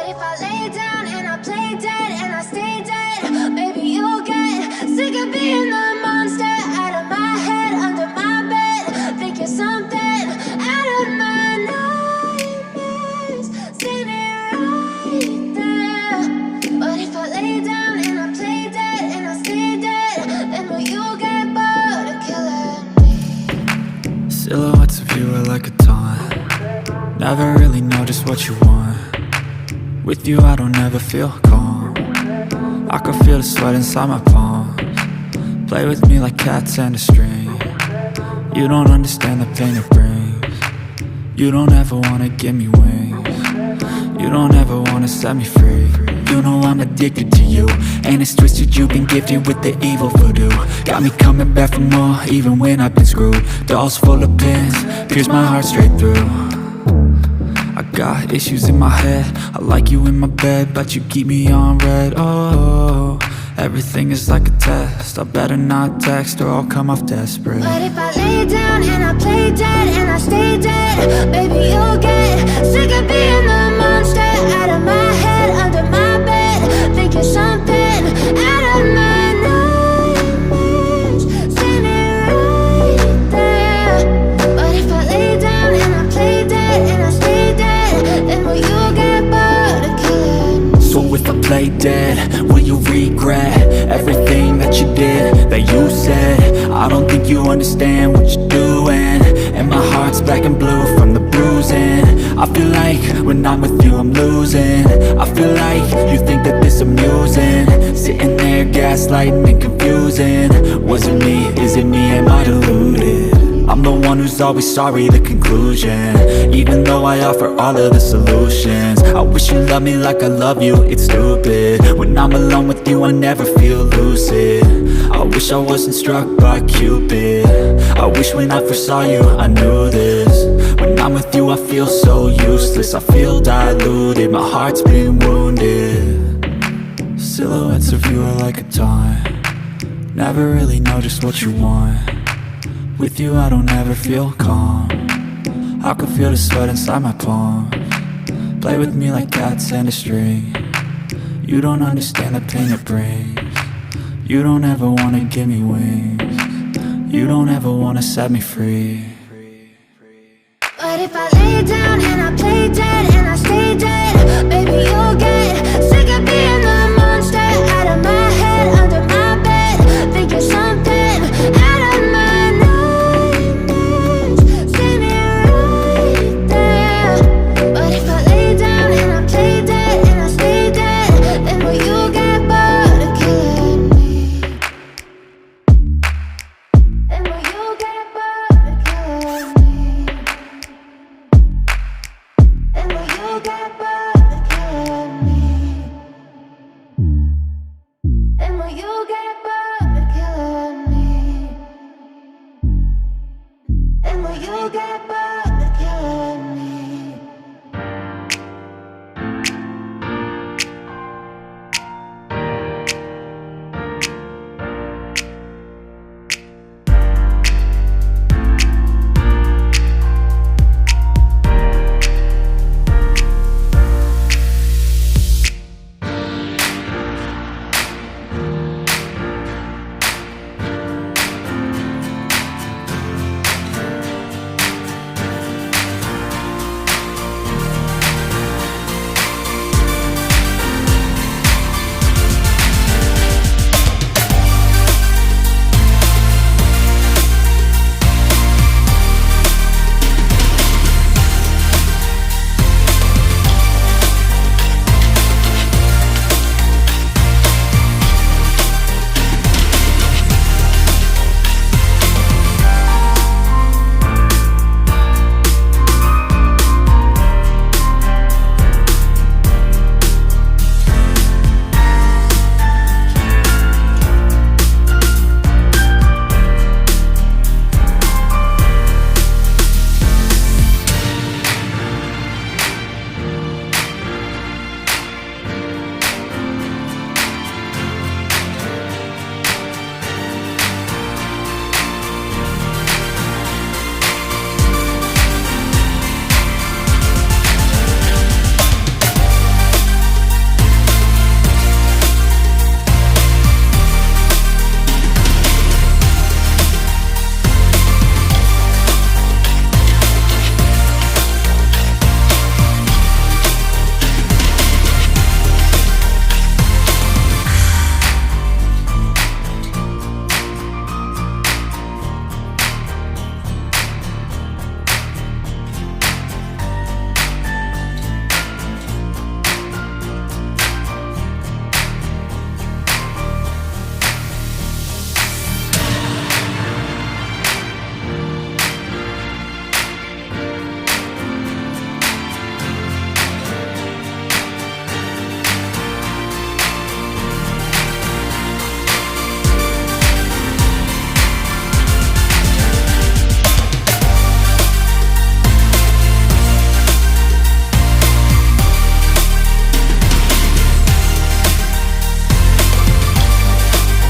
But if I lay down and I play dead and I stay dead, maybe you'll get sick of being the monster out of my head, under my bed. Think you're something out of my nightmares, standing right there. But if I lay down and I play dead and I stay dead, then will you get bored of killing me? Silhouettes of you are like a taunt. Never really know just what you want. With you I don't ever feel calm. I can feel the sweat inside my palms. Play with me like cats and a string. You don't understand the pain it brings. You don't ever wanna give me wings. You don't ever wanna set me free. You know I'm addicted to you, and it's twisted, you've been gifted with the evil voodoo. Got me coming back for more, even when I've been screwed. Dolls full of pins, pierce my heart straight through. I got issues in my head, I like you in my bed, but you keep me on red. Oh, everything is like a test, I better not text or I'll come off desperate. But if I lay down and I play dead and I stay dead, maybe you'll get sick of being the monster out of my head, under my bed. Think you're something out of my nightmares, standing right there. But if I lay down and I play dead and I stay dead, then will you get bored of killing me? So if I play dead, will you regret everything that you did, that you said? I don't think you understand what you're doing, and my heart's black and blue from the bruising. I feel like when I'm with you I'm losing. I feel like you think that this amusing, sitting there gaslighting and confusing. Was it me? Is it me? Am I deluded? I'm the one who's always sorry, the conclusion, even though I offer all of the solutions. I wish you loved me like I love you, it's stupid. When I'm alone with you I never feel lucid. I wish I wasn't struck by Cupid. I wish when I first saw you I knew this. When I'm with you I feel so useless, I feel diluted, my heart's been wounded. Silhouettes of you are like a taunt. Never really know just what you want. With you I don't ever feel calm. I can feel the sweat inside my palms. Play with me like cats and a string. You don't understand the pain it brings. You don't ever wanna give me wings. You don't ever wanna set me free. But if I lay down and I play dead and I stay dead, maybe you'll get sick of being the monster out of my head, under my bed. Think you're something out of my nightmares, standing right there. But if I lay down and I play dead and I stay dead, then will you get bored of killing me? Then will you get bored of killing me? And will you get